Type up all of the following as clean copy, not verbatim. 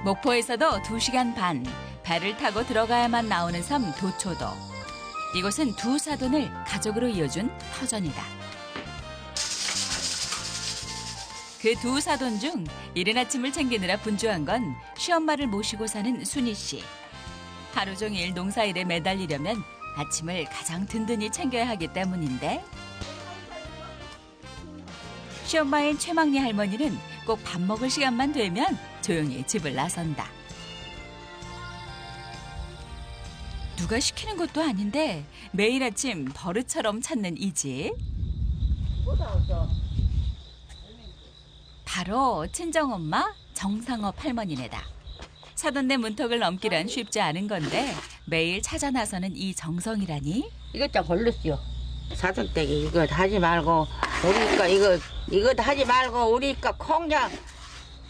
목포에서도 2시간 반 배를 타고 들어가야만 나오는 섬 도초도. 이곳은 두 사돈을 가족으로 이어준 터전이다. 그 두 사돈 중 이른 아침을 챙기느라 분주한 건 시엄마를 모시고 사는 순희 씨. 하루 종일 농사일에 매달리려면 아침을 가장 든든히 챙겨야 하기 때문인데 시엄마인 최막리 할머니는 꼭 밥 먹을 시간만 되면 조용히 집을 나선다. 누가 시키는 것도 아닌데 매일 아침 버릇처럼 찾는 이 집. 바로 친정엄마 정상업 할머니네다. 사돈네 문턱을 넘기란 쉽지 않은 건데 매일 찾아 나서는 이 정성이라니. 이것 좀 걸렸어요. 사돈댁이 이거 하지 말고 우리가 이거 하지 말고 우리가 콩장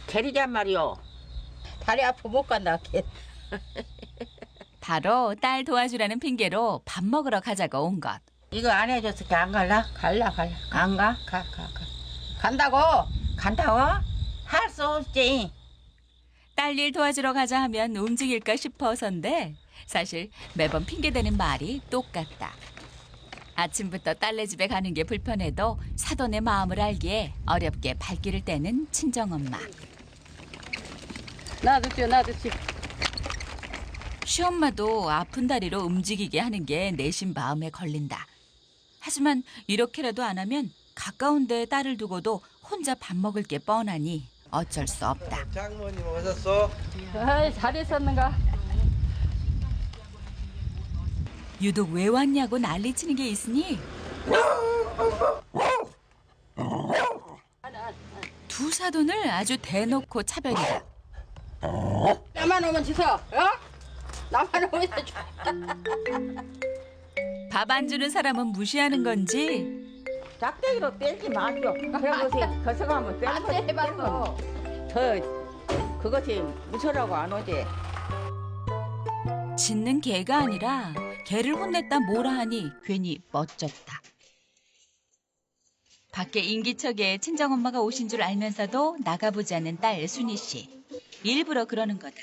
게리잔 말이요. 다리 아파 못 간다. 바로 딸 도와주라는 핑계로 밥 먹으러 가자고 온 것. 이거 안 해줘서 안 갈라? 갈라. 안 가? 가. 간다고? 할 수 없지. 딸 일 도와주러 가자 하면 움직일까 싶어서인데 사실 매번 핑계대는 말이 똑같다. 아침부터 딸네 집에 가는 게 불편해도 사돈의 마음을 알기에 어렵게 발길을 떼는 친정엄마. 놔두지. 시엄마도 아픈 다리로 움직이게 하는 게 내심 마음에 걸린다. 하지만 이렇게라도 안 하면 가까운 데에 딸을 두고도 혼자 밥 먹을 게 뻔하니 어쩔 수 없다. 장모님 오셨어? 아이, 잘 있었는가? 유독 왜 왔냐고 난리치는 게 있으니 두 사돈을 아주 대놓고 차별이다. 나만 오면 지서, 나만 오면 밥 안 주는 사람은 무시하는 건지 작대기로 떼지 마죠. 그런 것이 거서가면 떼는 해봐서 더 그것이 무서라고 안 오지. 짖는 개가 아니라 개를 혼냈다 뭐라 하니 괜히 멋졌다. 밖에 인기척에 친정엄마가 오신 줄 알면서도 나가보지 않는 딸 순희 씨. 일부러 그러는 거다.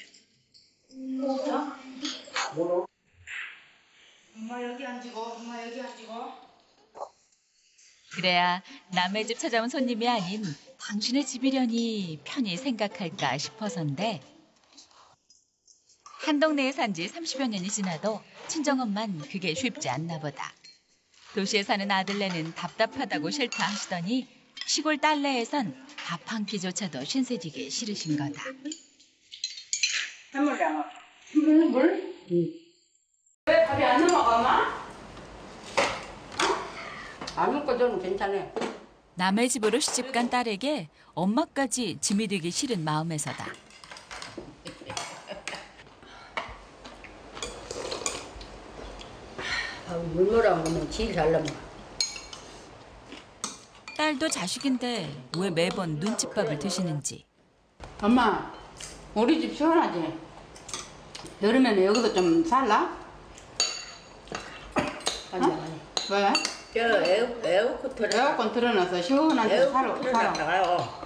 엄마 여기 앉고. 그래야 남의 집 찾아온 손님이 아닌 당신의 집이려니 편히 생각할까 싶어서인데 한 동네에 산 지 30여 년이 지나도 친정엄만 그게 쉽지 않나 보다. 도시에 사는 아들네는 답답하다고 싫다 하시더니 시골 딸네에선 밥 한 끼조차도 신세지기 싫으신 거다. 물? 왜 밥이 안 넘어가, 엄마? 안 먹고 저는 괜찮아. 남의 집으로 시집간 딸에게 엄마까지 짐이 되기 싫은 마음에서다. 물모라 먹으면 제일 잘 넘어. 딸도 자식인데 왜 매번 눈칫밥을 드시는지. 엄마, 우리 집 시원하지? 여름에는 여기서 좀 살라? 아니. 왜? 저 에어컨 틀어. 에어컨 틀어놔서 시원한 데 살아. 틀어놨다가요.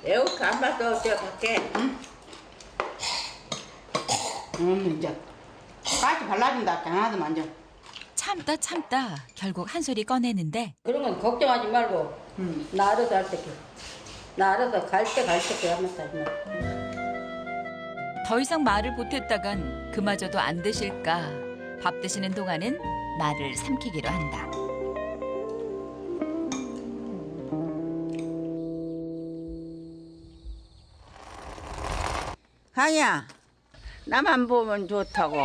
에어컨 안 봤어, 저 밖에. 이제 가시 발라준다. 하나도 만져. 참다 결국 한 소리 꺼내는데 그런 건 걱정하지 말고, 나 알아서 할 때. 나 알아서 갈 때 하면서. 더 이상 말을 보탰다간 그마저도 안 드실까. 밥 드시는 동안은 말을 삼키기로 한다. 강이야, 나만 보면 좋다고.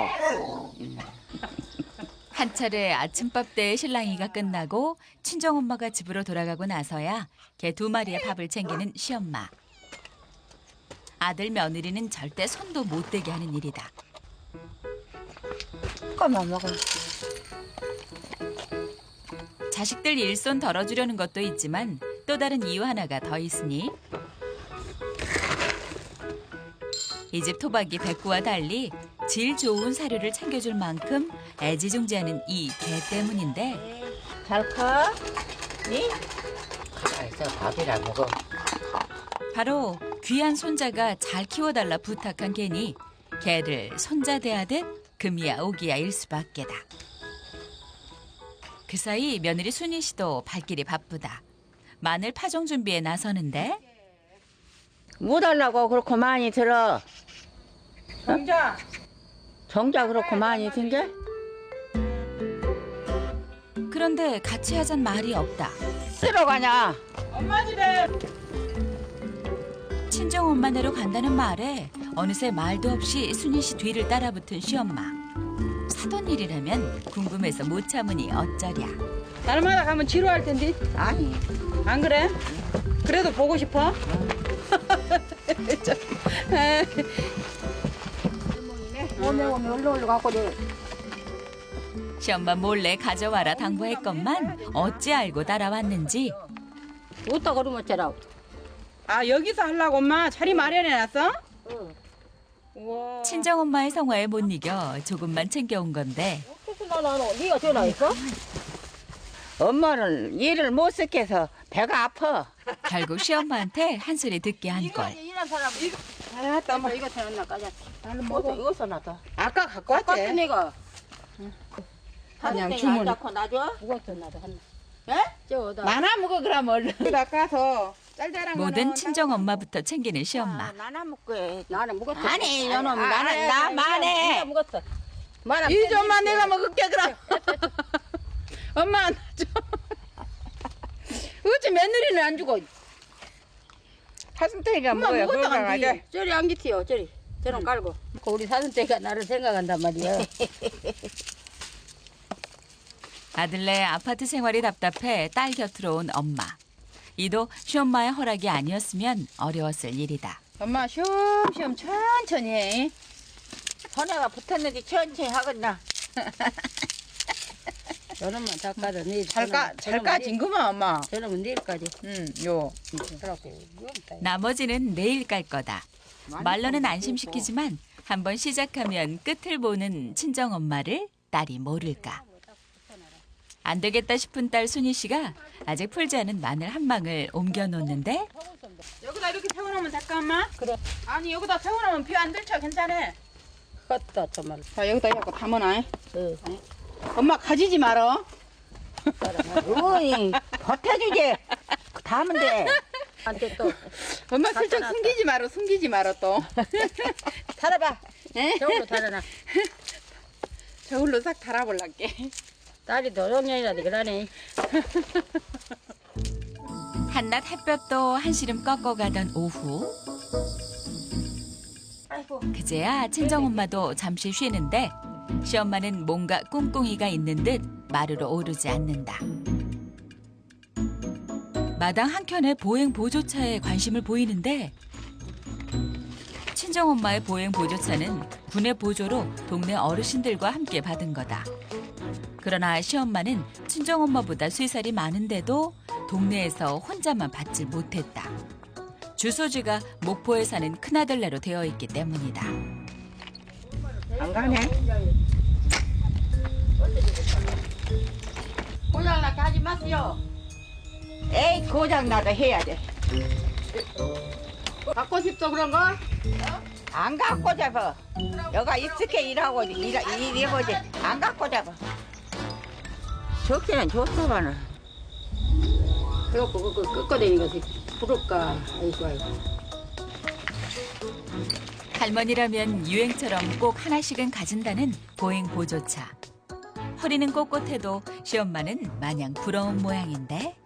한 차례 아침밥 때의 실랑이가 끝나고 친정엄마가 집으로 돌아가고 나서야 개 2마리의 밥을 챙기는 시엄마. 아들 며느리는 절대 손도 못 대게 하는 일이다. 조금만 먹어. 자식들 일손 덜어주려는 것도 있지만 또 다른 이유 하나가 더 있으니 이 집 토박이 백구와 달리 질 좋은 사료를 챙겨줄 만큼 애지중지하는 이 개 때문인데 잘 커? 니? 가만있어, 밥이라 먹어. 바로 귀한 손자가 잘 키워달라 부탁한 개니 개를 손자 대하듯 금이야 오기야 일 수밖에다. 그 사이 며느리 순희 씨도 발길이 바쁘다. 마늘 파종 준비에 나서는데 뭐 달라고 그렇게 많이 들어? 정자. 정자 그렇게 많이 든게? 그런데 같이 하잔 말이 없다. 들어가냐? 엄마 집에. 친정 엄마네로 간다는 말에 어느새 말도 없이 순희 씨 뒤를 따라붙은 시엄마. 사돈 일이라면 궁금해서 못 참으니 어쩌랴. 날마다 가면 지루할 텐데. 아니. 안 그래? 그래도 보고 싶어? 오면 얼른 갖고 내. 시엄마 몰래 가져와라 당부했건만 어찌 알고 따라왔는지. 어디다 그러면 쩌라. 아 여기서 하려고 엄마 자리 마련해놨어? 응. 우와. 친정 엄마의 성화에 못 이겨 조금만 챙겨온 건데 어떻게 나는 네가 전화했어? 엄마는 일을 못 시켜서 배가 아파. 결국 시엄마한테 한 소리 듣게 한 걸. 이런 사람 아, 엄마. 이거 태어나 까자. 나는 먹어. 이거 써놨다. 아까 갖고 아까 왔지? 내가. 그냥 주문. 안 놔줘? 이것도 나도 한. 예? 저다. 나나 먹어 그럼 얼른. 닦아서 짤짤한 모든 거는 친정 엄마부터 챙기는 시엄마. 나나 먹고 해. 나는 먹었어. 아니, 이놈 나는 나 만해. 먹었어. 만한 이제 엄마 내가 먹을게 그럼. 엄마 안 줘. 어째 며느리는 안 주고. 사슴떼기가 엄마 먹어야 먹었다 그거 간디. 가자. 저리 안 기티요. 저리. 저런 깔고. 우리 사슴떼가 나를 생각한단 말이야. 아들네 아파트 생활이 답답해 딸 곁으로 온 엄마. 이도 시엄마의 허락이 아니었으면 어려웠을 일이다. 엄마 쉬엄쉬엄 천천히 해. 손에가 붙었는데 천천히 하겠나. 저놈만 닦아도 네. 잘 까진 거만 엄마. 저놈은 내일까지. 요. 그래갖고 나머지는 내일 깔 거다. 말로는 안심시키지만 한번 시작하면 끝을 보는 친정 엄마를 딸이 모를까. 안 되겠다 싶은 딸 순희 씨가 아직 풀지 않은 마늘 한 방을 옮겨 놓는데 여기다 이렇게 태워놓으면 될까 엄마? 그래. 아니 여기다 태워놓으면 비 안 들쳐 괜찮아. 헛다 정말. 자 여기다 이렇게 담아놔. 응. 엄마 가지지 말어. 어이 버텨주지. 다면 돼. 한테 또 엄마 슬쩍 갖다 숨기지 말어 또. 달아봐. 에? 저걸로 달아놔. 저걸로 싹 달아볼란게. 딸이 도롱년이라도 그러네. 한낮 햇볕도 한시름 꺾어가던 오후 아이고. 그제야 친정엄마도 잠시 쉬는데 시엄마는 뭔가 꿍꿍이가 있는 듯 마루로 오르지 않는다. 마당 한켠에 보행 보조차에 관심을 보이는데 친정엄마의 보행 보조차는 군의 보조로 동네 어르신들과 함께 받은 거다. 그러나 시엄마는 친정엄마보다 쇠살이 많은데도 동네에서 혼자만 받질 못했다. 주소지가 목포에 사는 큰아들네로 되어 있기 때문이다. 안 가네. 고장나게 하지 마세요. 에이 고장나도 해야 돼. 갖고 싶어 그런 거? 안 갖고 잡아. 여가 익숙해 일하고 일해보지. 안 갖고 잡아. 좋기는 좋다마는. 그래갖고 끄꺼대니까 부를까. 아이고 아이고. 할머니라면 유행처럼 꼭 하나씩은 가진다는 보행 보조차. 허리는 꼿꼿해도 시엄마는 마냥 부러운 모양인데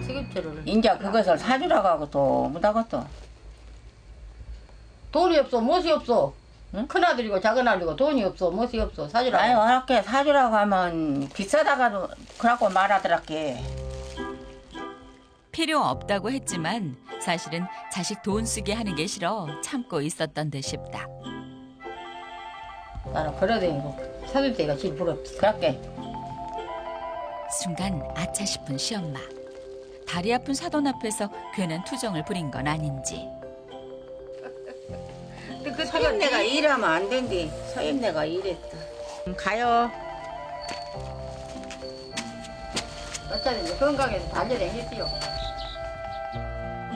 시금치를. 인자 그것을 사주라고 하고 또 못하겠어. 돈이 없어, 무엇이 없어. 응? 큰아들이고 작은아들이고 돈이 없어, 무엇이 없어. 사주라. 아니 어렵게 사주라고 하면 비싸다가도 그러고 말하더라게. 필요 없다고 했지만 사실은 자식 돈 쓰게 하는 게 싫어 참고 있었던 듯 싶다. 나는 걸어다니고 사줄 때가 제일 부럽지. 그렇게. 순간 아차 싶은 시엄마. 다리 아픈 사돈 앞에서 괜한 투정을 부린 건 아닌지. 그 서임내가 일하면 안 된디. 서임내가 일했다. 가요. 어차피 이제 건강해서 달려다니겠지요.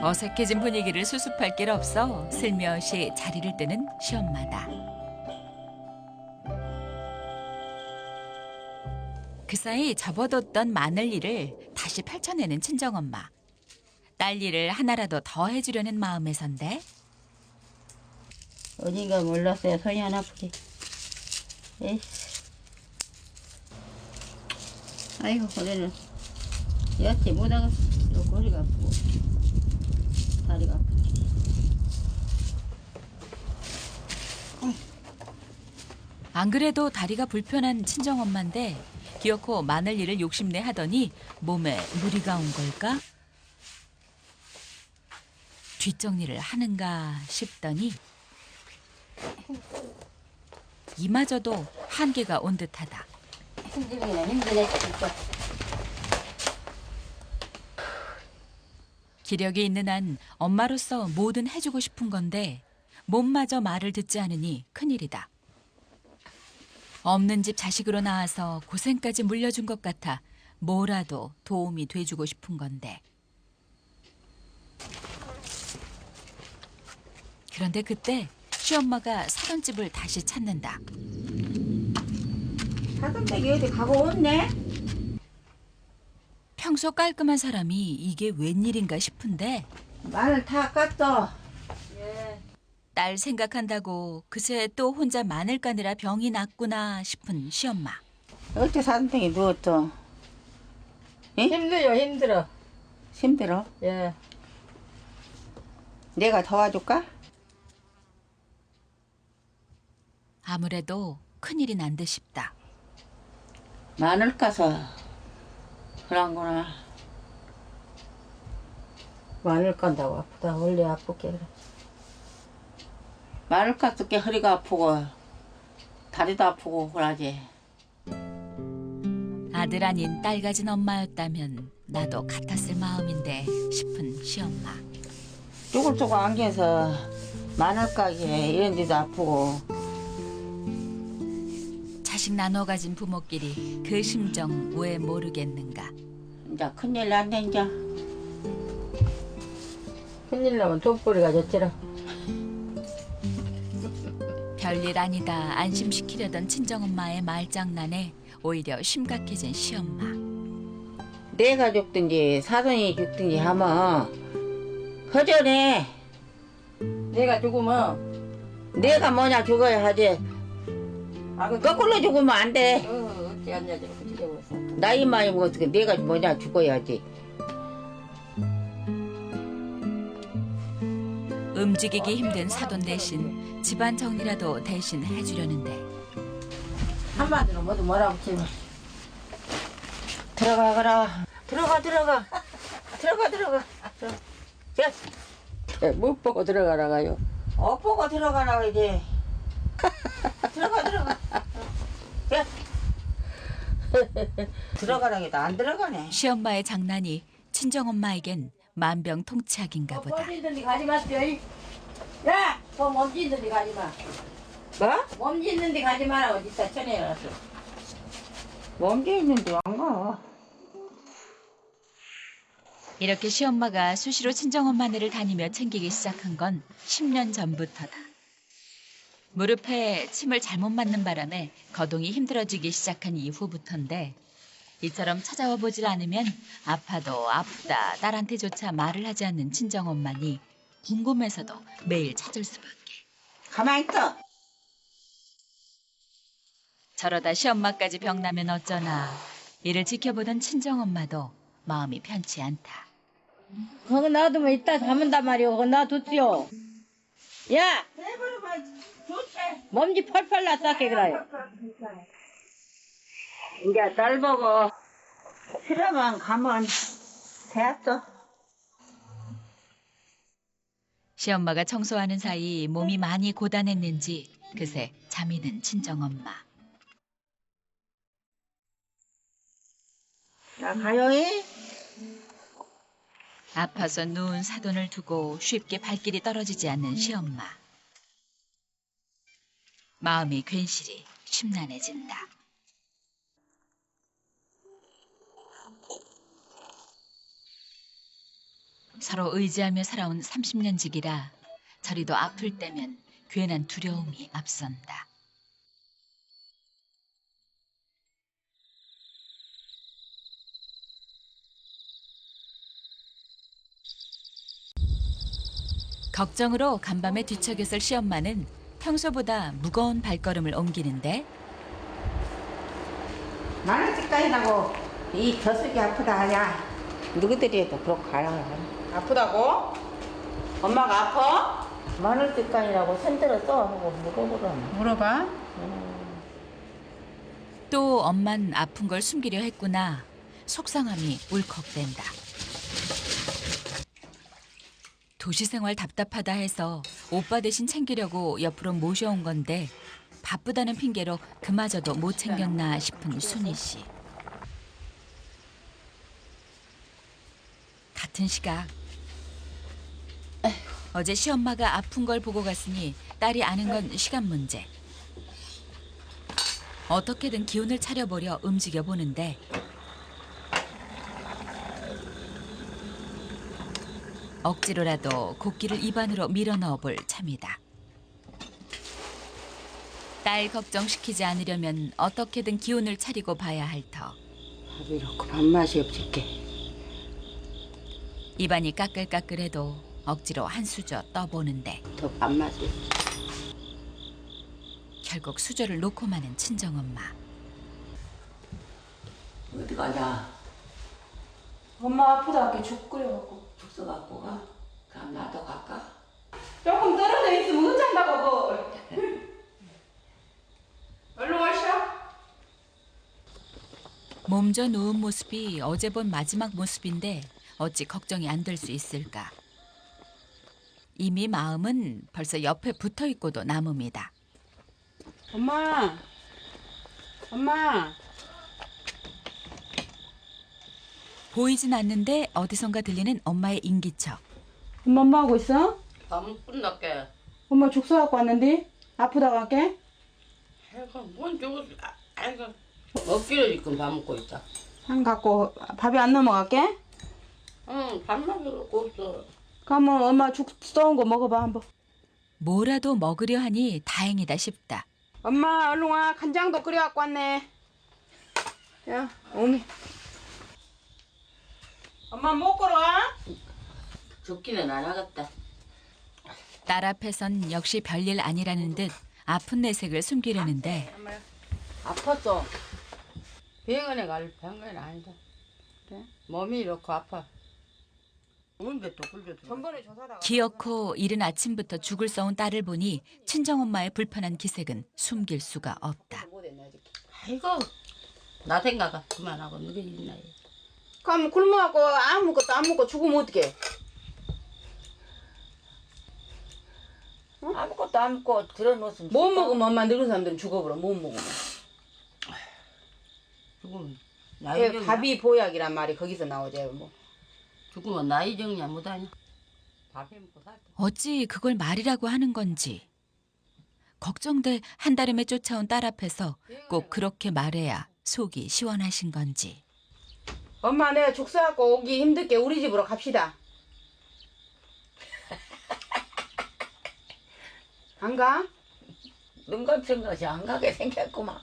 어색해진 분위기를 수습할 길 없어 슬며시 자리를 뜨는 시엄마다. 그 사이 접어뒀던 마늘 일을 다시 펼쳐내는 친정엄마. 딸 일을 하나라도 더 해주려는 마음에선데 어디가 몰랐어요. 손이 안 아프지. 에이씨. 아이고, 허리는 여태 못하고 허리가 아프고 다리가 아프고. 안 그래도 다리가 불편한 친정엄마인데 기어코 마늘 일을 욕심내 하더니 몸에 무리가 온 걸까? 뒷정리를 하는가 싶더니 이마저도 한계가 온 듯하다. 힘들기는 힘드네, 진짜. 기력이 있는 한 엄마로서 뭐든 해주고 싶은 건데 몸마저 말을 듣지 않으니 큰일이다. 없는 집 자식으로 낳아서 고생까지 물려준 것 같아 뭐라도 도움이 돼주고 싶은 건데. 그런데 그때 시엄마가 사던 집을 다시 찾는다. 사돈댁이 어디 가고 왔네? 평소 깔끔한 사람이 이게 웬일인가 싶은데 마늘 다 깠어. 딸 생각한다고 그새 또 혼자 마늘 까느라 병이 났구나 싶은 시엄마. 어째 사돈댁에 누웠어? 힘들요, 힘들어. 힘들어? 예. 내가 도와줄까? 아무래도 큰일이 난 듯 싶다. 마늘 까서 그런구나. 마늘 깐다고 아프다. 원래 아프게 그래. 마늘 깠을 게 허리가 아프고 다리도 아프고 그러지. 아들 아닌 딸 가진 엄마였다면 나도 같았을 마음인데 싶은 시엄마. 쪼글쪼글 안겨서 마늘 까게 이런 데도 아프고. 자식 나눠 가진 부모끼리 그 심정 왜 모르겠는가. 이제 큰일 났네 이제. 큰일 나면 돈벌이가 졌지라. 별일 아니다 안심시키려던 친정엄마의 말장난에 오히려 심각해진 시엄마. 내가 죽든지 사돈이 죽든지 하면 허전해. 내가 죽으면 내가 뭐냐 죽어야 하지. 거꾸로 죽으면 안 돼. 어찌 앉아 저렇게 죽여버렸어. 나이 많이 먹었으니까 내가 뭐냐 죽어야지. 움직이기 힘든 사돈 대신 집안 정리라도 대신 해주려는데 한마디로 모두 뭐라고 치면 들어가거라. 들어가. 자, 못 보고 들어가라가요. 보고 들어가라 이제. 들어가. 자. 들어가라기도 안 들어가네. 시엄마의 장난이 친정엄마에겐 만병통치약인가 보다. 몸짓는 데 가지 마세요. 야! 너 몸짓는 데 가지 마. 뭐? 몸짓는 데 가지 마라. 어디다 쳐내놨어. 먼게 있는데 안 가. 이렇게 시엄마가 수시로 친정엄마네를 다니며 챙기기 시작한 건 10년 전부터다. 무릎에 침을 잘못 맞는 바람에 거동이 힘들어지기 시작한 이후부터인데 이처럼 찾아와 보질 않으면 아파도 아프다 딸한테조차 말을 하지 않는 친정엄마니 궁금해서도 매일 찾을 수밖에. 가만히 있어. 저러다 시엄마까지 병나면 어쩌나. 이를 지켜보던 친정엄마도 마음이 편치 않다. 그거 놔두면 이따 잡는단 말이오. 그거 놔뒀지요. 야! 몸짓 펄펄 났다게 그래요. 이제 딸 보고 싫어만 가면 됐어. 시엄마가 청소하는 사이 몸이 많이 고단했는지 그새 잠이 든 친정엄마. 자, 가요이. 아파서 누운 사돈을 두고 쉽게 발길이 떨어지지 않는 시엄마. 마음이 괜시리 심란해진다. 서로 의지하며 살아온 30년 지기라 저리도 아플 때면 괜한 두려움이 앞선다. 걱정으로 간밤에 뒤척였을 시엄마는 평소보다 무거운 발걸음을 옮기는데 마늘집까지라고 이 벼슬이 아프다. 야, 누구들이 해도 그렇게 가라. 아프다고? 엄마가 아파? 마늘집까지라고 손들었어 하고 물어보라. 물어봐. 또 엄만 아픈 걸 숨기려 했구나. 속상함이 울컥된다. 도시 생활 답답하다 해서 오빠 대신 챙기려고 옆으로 모셔온 건데 바쁘다는 핑계로 그마저도 못 챙겼나 싶은 순희 씨. 같은 시각 어제 시엄마가 아픈 걸 보고 갔으니 딸이 아는 건 시간 문제. 어떻게든 기운을 차려보려 움직여 보는데 억지로라도 곡기를 입안으로 밀어 넣어볼 참이다. 딸 걱정시키지 않으려면 어떻게든 기운을 차리고 봐야 할 터. 밥이 이렇게 밥맛이 없을게. 입안이 까끌까끌해도 억지로 한 수저 떠보는데 더 밥맛이. 결국 수저를 놓고 마는 친정엄마. 어디 가자. 엄마 아프다 할게 죽 끓여갖고. 죽서 갖고 가. 그럼 나도 갈까? 조금 떨어져 있으면 혼잔다고 뭐. 얼른 와셔. 몸져 누운 모습이 어제 본 마지막 모습인데 어찌 걱정이 안 될 수 있을까. 이미 마음은 벌써 옆에 붙어 있고도 남음이다. 엄마. 엄마. 보이진 않는데 어디선가 들리는 엄마의 인기척. 엄마 뭐 하고 있어? 밥 끝났게. 엄마 죽 써갖고 왔는데 아프다고 할게. 아이고 뭔 죽었어. 아이고. 억지로 지금 밥 먹고 있다. 한 갖고 밥이 안 넘어갈게. 응, 밥맛이 그렇고 없어. 그러면 엄마 죽 써온 거 먹어봐 한번. 뭐라도 먹으려 하니 다행이다 싶다. 엄마 얼른 와. 간장도 끓여갖고 왔네. 야 오미. 엄마 못 걸어와? 죽기는 안 하겠다. 딸 앞에선 역시 별일 아니라는 듯 아픈 내색을 숨기려는데 아팠어. 병원에 갈 병은 아니다. 그래? 몸이 이렇게 아파. 뭔데 또 굴려 들어. 전번에 조사다가. 기어코 이른 아침부터 죽을 써온 딸을 보니 친정엄마의 불편한 기색은 숨길 수가 없다. 아이고 나 생각아 그만하고 너희 있나. 그럼 굶어갖고 아무것도 안 먹고 죽으면 어떡해? 아무것도 안 먹고 들어놓으면 못 먹으면 엄마 늙은 사람들은 죽어버려. 못 먹으면. 죽으면 그 나이 정이야. 밥이 보약이란 말이 거기서 나오지 뭐. 죽으면 나이 정이야 못하냐. 밥해 먹고 살때. 어찌 그걸 말이라고 하는 건지. 걱정돼 한달음에 쫓아온 딸 앞에서 꼭 그렇게 말해야 속이 시원하신 건지. 엄마 내가 죽 써갖고 오기 힘들게 우리 집으로 갑시다. 안 가? 눈 같은 것이 안 가게 생겼구만.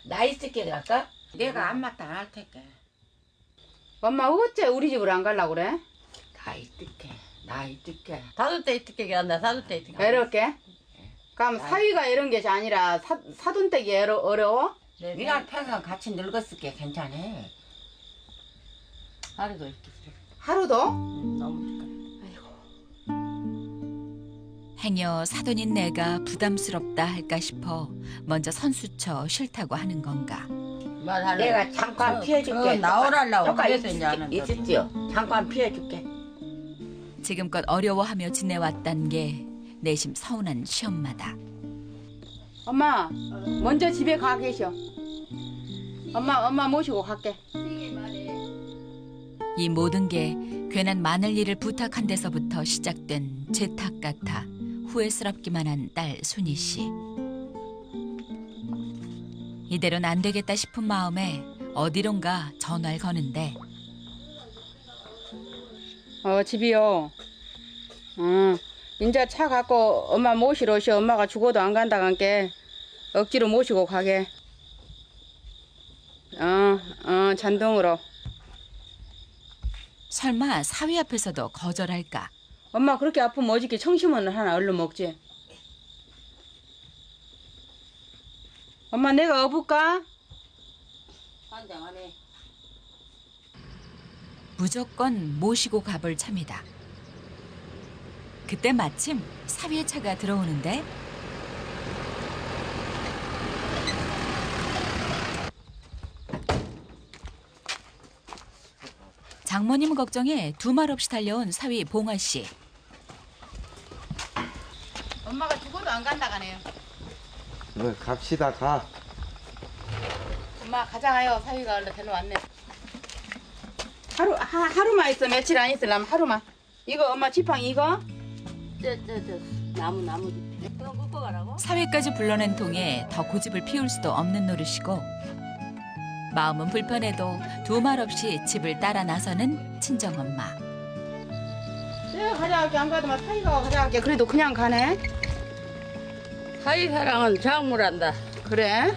나 있을 게 갈까? 내가 안 맞다 안 할 테니까. 엄마 어째 우리 집으로 안 가려고 그래? 나 있을게. 나 있을게. 다섯 대 있을게 간다. 다섯 대 있을게. 이렇게? 그럼 사위가 이런 게 아니라 사돈댁이 어려워? 니랑 평생 같이 늙었을게 괜찮아. 하루도 있겠어. 하루도? 너무 행여 사돈인 내가 부담스럽다 할까 싶어 먼저 선수쳐 싫다고 하는 건가. 내가 잠깐 피해줄게. 나오라려고 조금 그래서 이제 하는 거지. 있었지요. 잠깐 피해줄게. 지금껏 어려워하며 지내왔단 게 내심 서운한 시엄마다. 엄마 먼저 집에 가 계셔. 엄마 모시고 갈게. 이 모든 게 괜한 마늘 일을 부탁한 데서부터 시작된 재탁 같아 후회스럽기만 한 딸 순희 씨. 이대로는 안 되겠다 싶은 마음에 어디론가 전화를 거는데 집이요. 인자 차 갖고 엄마 모시러 오셔. 엄마가 죽어도 안 간다 간게 억지로 모시고 가게. 잔동으로. 설마 사위 앞에서도 거절할까? 엄마 그렇게 아프면 어저께 청심원 하나 얼른 먹지. 엄마 내가 업을까? 한장 안에. 무조건 모시고 가볼 참이다. 그때 마침 사위의 차가 들어오는데 장모님 걱정에 두 말 없이 달려온 사위 봉화 씨. 엄마가 죽어도 안 간다 가네요. 갑시다 가. 엄마 가자가요. 사위가 얼른 데려왔네. 하루만 있어. 며칠 안 있으려면 하루만. 이거 엄마 지팡 이거? 나무. 또 끄고 가라고? 사위까지 불러낸 통에 더 고집을 피울 수도 없는 노릇이고 마음은 불편해도 두 말 없이 집을 따라 나서는 친정엄마. 내가 가져갈게. 안 가도 사위가 가져갈게. 그래도 그냥 가네. 사위 사랑은 장물한다. 그래?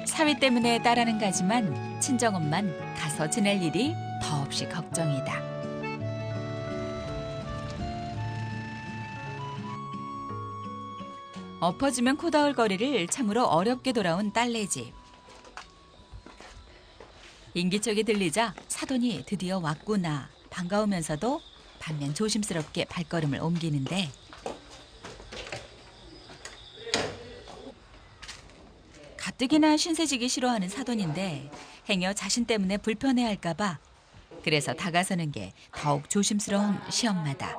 사위 때문에 따라는 가지만 친정엄만 가서 지낼 일이 더없이 걱정이다. 엎어지면 코다울 거리를 참으로 어렵게 돌아온 딸네 집. 인기척이 들리자 사돈이 드디어 왔구나 반가우면서도 반면 조심스럽게 발걸음을 옮기는데 가뜩이나 신세지기 싫어하는 사돈인데 행여 자신 때문에 불편해할까 봐 그래서 다가서는 게 더욱 조심스러운 시엄마다.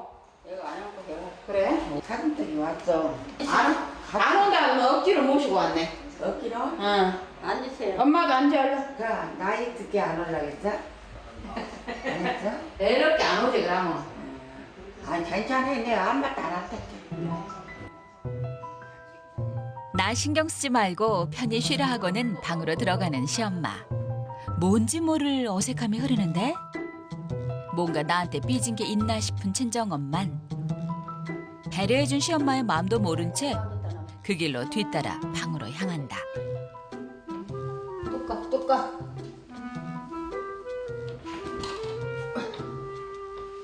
그래? 사돈들이 왔어. 안 온다 하면 억지로 모시고 왔네. 어기로? 응. 앉으세요. 엄마도 앉아 얼른. 나이 듣게 안 올라겠어? 알았어? 이렇게 안 오지 그러면. 아니 괜찮아. 내가 안 맞다 안 왔다. 나 신경 쓰지 말고 편히 쉬라 하고는 방으로 들어가는 시엄마. 뭔지 모를 어색함이 흐르는데 뭔가 나한테 삐진 게 있나 싶은 친정엄만 배려해준 시엄마의 마음도 모른 채 그 길로 뒤따라 방으로 향한다. 뚜까.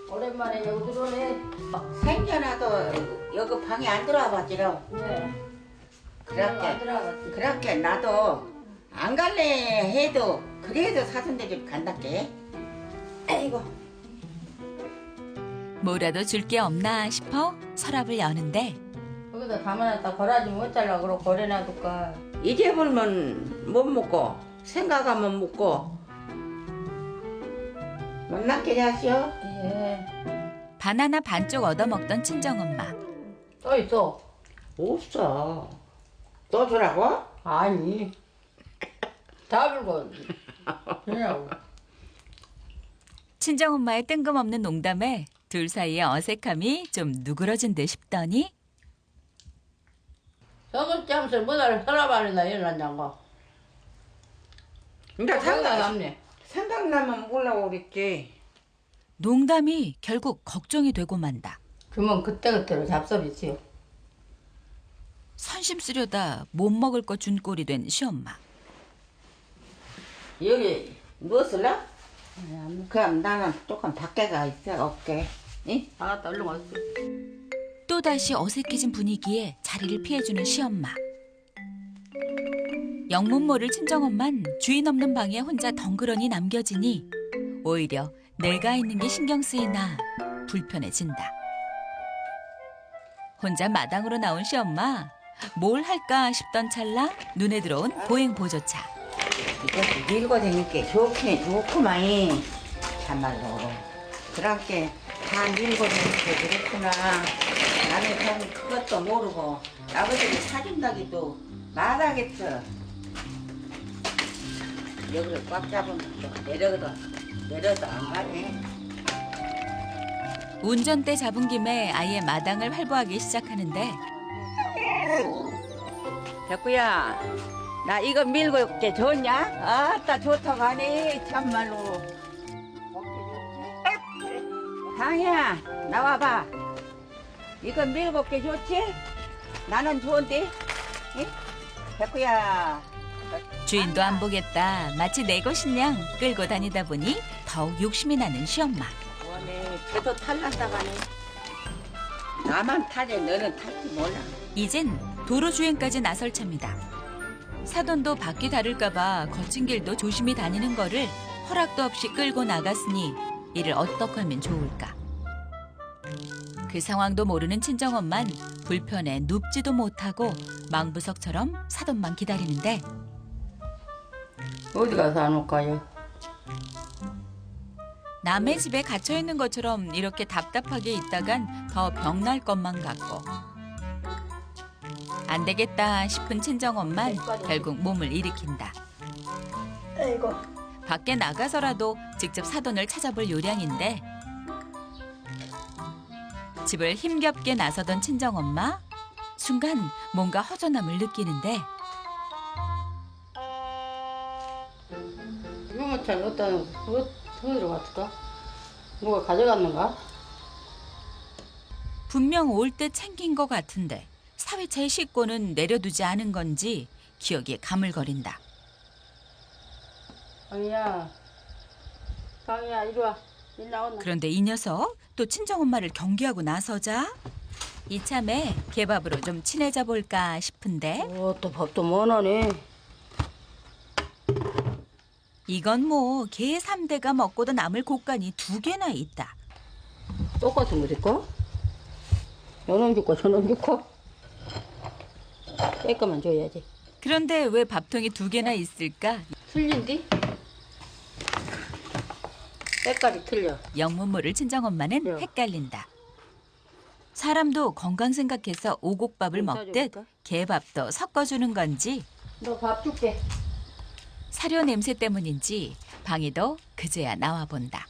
오랜만에 여기 들어오네. 생전에도 여기 방에 안 들어와 봤지롱. 네. 그렇게 나도 안 갈래 해도 그래도 사돈네 집 간다께. 아이고. 뭐라도 줄 게 없나 싶어 서랍을 여는데 거기다 가만히 걸어지 못 잘라 그러고 버려놔둘까. 이제 불면 못 먹고 생각하면 먹고 못났게 하시오. 예. 바나나 반쪽 얻어먹던 친정엄마. 또 있어. 없어. 또 주라고? 아니. 다 불고. 그냥. 친정엄마의 뜬금없는 농담에 둘 사이의 어색함이 좀 누그러진 듯 싶더니 저건 잠시 뭐다를 서랍 안에다 일어났냐고. 근데 거기다 남네. 생각나면 몰라고 그랬지. 농담이 결국 걱정이 되고 만다. 주면 그때그때로 잡숴비지요. 선심 쓰려다 못 먹을 거 준 꼴이 된 시엄마. 여기 무엇을라? 그럼 나는 조금 밖에 가 있어. 올게. 응? 알았다, 얼른 왔어. 또다시 어색해진 분위기에 자리를 피해주는 시엄마. 영문 모를 친정엄만 주인 없는 방에 혼자 덩그러니 남겨지니 오히려 내가 있는 게 신경 쓰이나 불편해진다. 혼자 마당으로 나온 시엄마. 뭘 할까 싶던 찰나 눈에 들어온 보행보조차. 이것도 밀고 다니까 좋긴 좋구만. 참말로. 그렇게 다 밀고 다니까 그랬구나. 나는 참 그것도 모르고 아버지가 사준다기도 말하겠어. 여기를 꽉 잡으면 또 내려도 안 가네. 운전대 잡은 김에 아예 마당을 활보하기 시작하는데 덕구야, 나 이거 밀고 올게 좋냐? 아따 좋다고 하네 참말로. 당이야, 나와봐. 이거 밀고 게 좋지? 나는 좋은데? 응? 백구야. 주인도 안 보겠다. 마치 내 것이냥 끌고 다니다 보니 더욱 욕심이 나는 시엄마. 원래 쟤도 탈란다가네. 나만 타래, 너는 탈지 몰라. 이젠 도로 주행까지 나설 차입니다. 사돈도 바퀴 다를까봐 거친 길도 조심히 다니는 거를 허락도 없이 끌고 나갔으니 이를 어떻게 하면 좋을까? 그 상황도 모르는 친정엄만 불편해 눕지도 못하고 망부석처럼 사돈만 기다리는데 어디 가서 안 올까요? 남의 집에 갇혀 있는 것처럼 이렇게 답답하게 있다간 더 병날 것만 같고 안 되겠다 싶은 친정엄만 결국 몸을 일으킨다. 아이고. 밖에 나가서라도 직접 사돈을 찾아볼 요량인데 집을 힘겹게 나서던 친정엄마 순간 뭔가 허전함을 느끼는데 유모차를 어디로 갔을까? 누가 가져갔는가? 분명 올 때 챙긴 것 같은데 사회차에 싣고는 내려두지 않은 건지 기억이 가물거린다. 강이야, 이리 와. 일 나온나? 그런데 이 녀석 또 친정엄마를 경계하고 나서자 이참에 개밥으로 좀 친해져 볼까 싶은데 또 밥도 못하네. 이건 뭐 개 3대가 먹고도 남을 곶간이 2개나 있다. 똑같은 거 줄까? 요놈 줄까, 저놈 줄까? 떼거만 줘야지. 그런데 왜 밥통이 2개나 있을까? 틀린디? 색깔이 틀려. 영문모를 친정엄마는 그래요. 헷갈린다. 사람도 건강 생각해서 오곡밥을 좀 먹듯 싸줄까? 개밥도 섞어주는 건지 너 밥 줄게. 사료 냄새 때문인지 방이도 그제야 나와본다.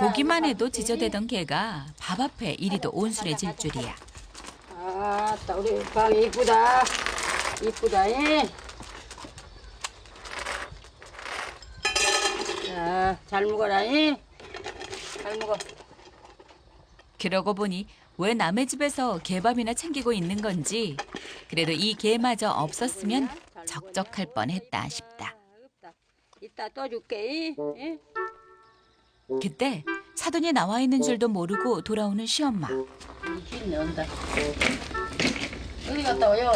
보기만 해도 지저대던 개가 밥 앞에 이리도 온순해질 줄이야. 아따, 우리 방 이쁘다. 이쁘다, 예. 자, 잘 먹어라, 예. 잘 먹어. 그러고 보니 왜 남의 집에서 개밥이나 챙기고 있는 건지 그래도 이 개마저 없었으면 적적할 뻔했다 싶다. 이따 또 줄게, 예. 그때 사돈이 나와 있는 줄도 모르고 돌아오는 시엄마. 미친네, 온다. 어디 갔다 와요?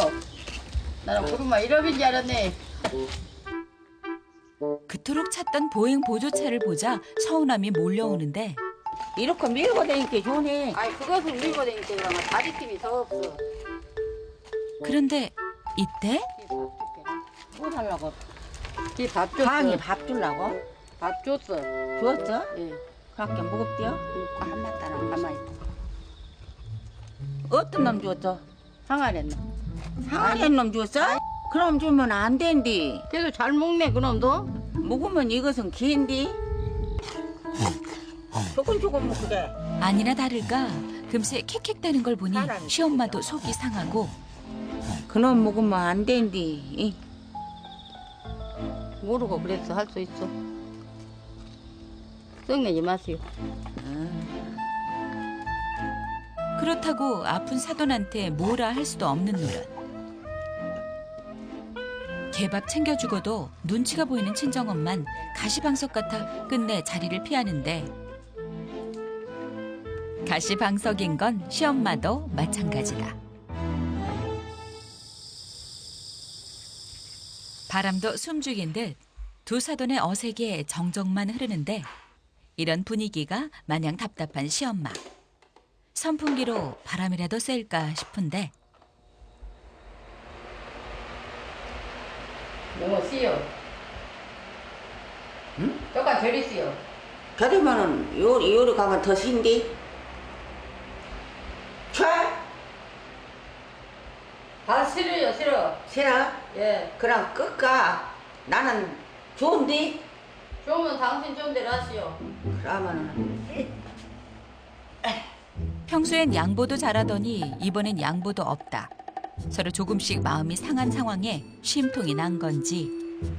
나는 구름아 이러빈 줄 알았네. 그토록 찾던 보행 보조차를 보자 서운함이 몰려오는데 이렇게 밀고 다니기 좋네. 아이, 그것을 밀고 다니니까 그러면 다리낌이 더 없어. 그런데 이때 뭐 하려고? 밥 줬어. 방이 밥 주려고? 밥 줬어. 주었어? 예. 그렇게 무겁디요? 그러니까 한만 따라 가만히 있어. 어떤 놈 주었어? 상하랬나? 상하는 놈 주었어? 그럼 주면 안 된디. 걔도 잘 먹네, 그놈도. 먹으면 이것은 기인디. 조금 먹게. 아니나 다를까 금세 킥킥대는 걸 보니 시엄마도 속이 상하고 그놈 먹으면 안 된디. 모르고 그랬어. 할 수 있어. 썩내지 마세요. 그렇다고 아픈 사돈한테 뭐라 할 수도 없는 노릇. 개밥 챙겨주고도 눈치가 보이는 친정엄만 가시방석 같아 끝내 자리를 피하는데 가시방석인 건 시엄마도 마찬가지다. 바람도 숨죽인 듯 두 사돈의 어색에 정적만 흐르는데 이런 분위기가 마냥 답답한 시엄마. 선풍기로 바람이라도 쐴까 싶은데 너무 씨요. 응? 조금 저리 씨요. 저리면은 요리 가면 더 신디. 쳐? 아, 싫어요, 싫어. 싫어? 예. 그럼 끝가. 나는 좋은디. 좋으면 당신 좀 대로 하시오. 그러면은 평소엔 양보도 잘하더니 이번엔 양보도 없다. 서로 조금씩 마음이 상한 상황에 쉼통이 난 건지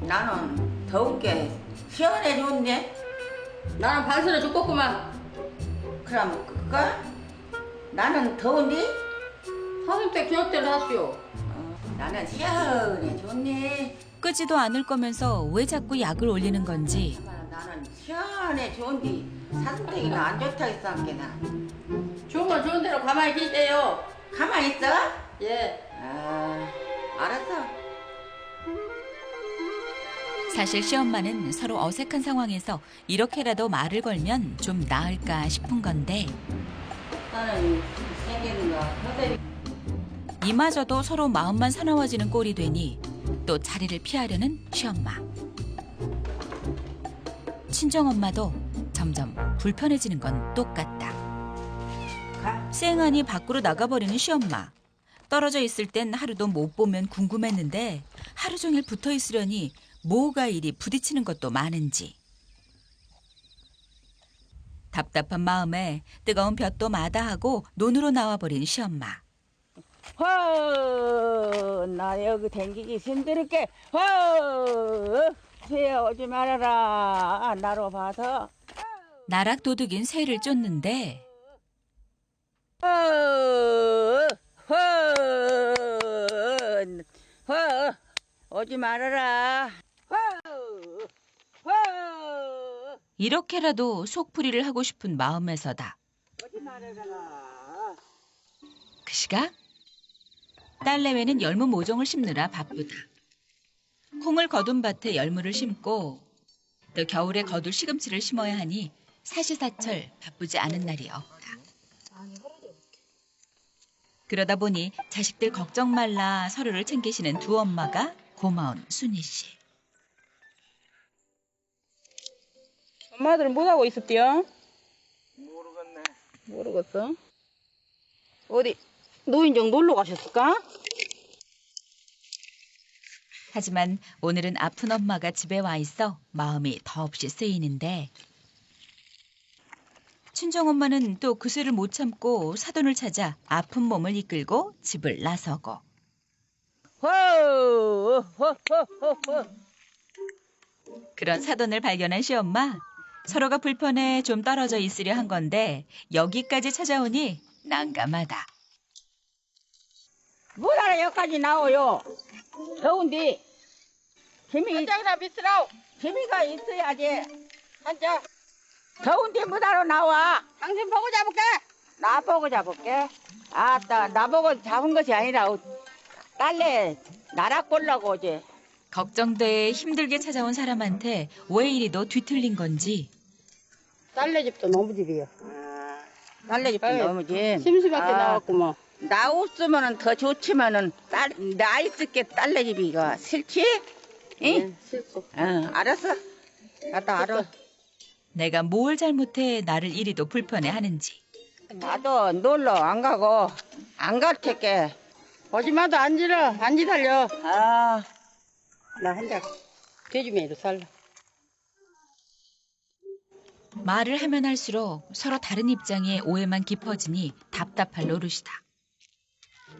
나는 더운 게 시원해 좋은데. 나는 반스러 죽겠구만. 그럼 그까? 나는 더운데? 사슴 때 기억대로 하시오. 나는 시원해 좋네. 끄지도 않을 거면서 왜 자꾸 약을 올리는 건지 나는 시원해 좋은데 사슴떼기는 안 좋다 했어 한게나. 좋은 건 좋은 대로 가만히 계세요. 가만히 있어? 예. 아, 알았어. 사실 시엄마는 서로 어색한 상황에서 이렇게라도 말을 걸면 좀 나을까 싶은 건데 나는 생기는 거 허대리. 이마저도 서로 마음만 사나워지는 꼴이 되니 또 자리를 피하려는 시엄마. 친정엄마도 점점 불편해지는 건 똑같다. 쌩하니 밖으로 나가버리는 시엄마. 떨어져 있을 땐 하루도 못 보면 궁금했는데 하루 종일 붙어 있으려니 뭐가 이리 부딪히는 것도 많은지. 답답한 마음에 뜨거운 볕도 마다하고 논으로 나와버린 시엄마. 나 여기 댕기기 힘들게. 새 오지 말아라. 나로 봐서. 나락 도둑인 새를 쫓는데 오지 말아라. 이렇게라도 속풀이를 하고 싶은 마음에서다. 오지 말아라. 그 시각 딸내외는 열무 모종을 심느라 바쁘다. 콩을 거둔 밭에 열무를 심고 또 겨울에 거둘 시금치를 심어야 하니 사시사철 바쁘지 않은 날이 없다. 그러다 보니 자식들 걱정 말라 서로를 챙기시는 두 엄마가 고마운 순희 씨. 엄마들은 뭐하고 있었대요? 모르겠네. 모르겠어. 어디 노인정 놀러 가셨을까? 하지만 오늘은 아픈 엄마가 집에 와 있어 마음이 더없이 쓰이는데 친정엄마는 또 그새를 못 참고 사돈을 찾아 아픈 몸을 이끌고 집을 나서고 그런 사돈을 발견한 시엄마 서로가 불편해 좀 떨어져 있으려 한 건데 여기까지 찾아오니 난감하다. 뭐하러 여기까지 나오요? 더운데. 한장이나 비스라오. 재미가 있어야지. 한자. 더운데 뭐하러 나와? 당신 보고 잡을게. 나 보고 잡을게. 아따, 나 보고 잡은 것이 아니라 딸내 나락 보려고 오지. 걱정돼 힘들게 찾아온 사람한테 왜 이리도 뒤틀린 건지 딸네 집도 너무 집이요. 딸내 집도 아유, 너무 지. 심심하게 나왔고 뭐. 나 없으면은 더 좋지만은 나 있을게 딸내 집이 이거 싫지? 응? 싫고. 응, 알았어. 나도 알아. 내가 뭘 잘못해 나를 이리도 불편해하는지. 나도 놀러 안 가고 안 갈 테게. 거짓말도 안 지러. 안 지달려. 아, 나 한장 돼지매로 살라. 말을 하면 할수록 서로 다른 입장에 오해만 깊어지니 답답할 노릇이다.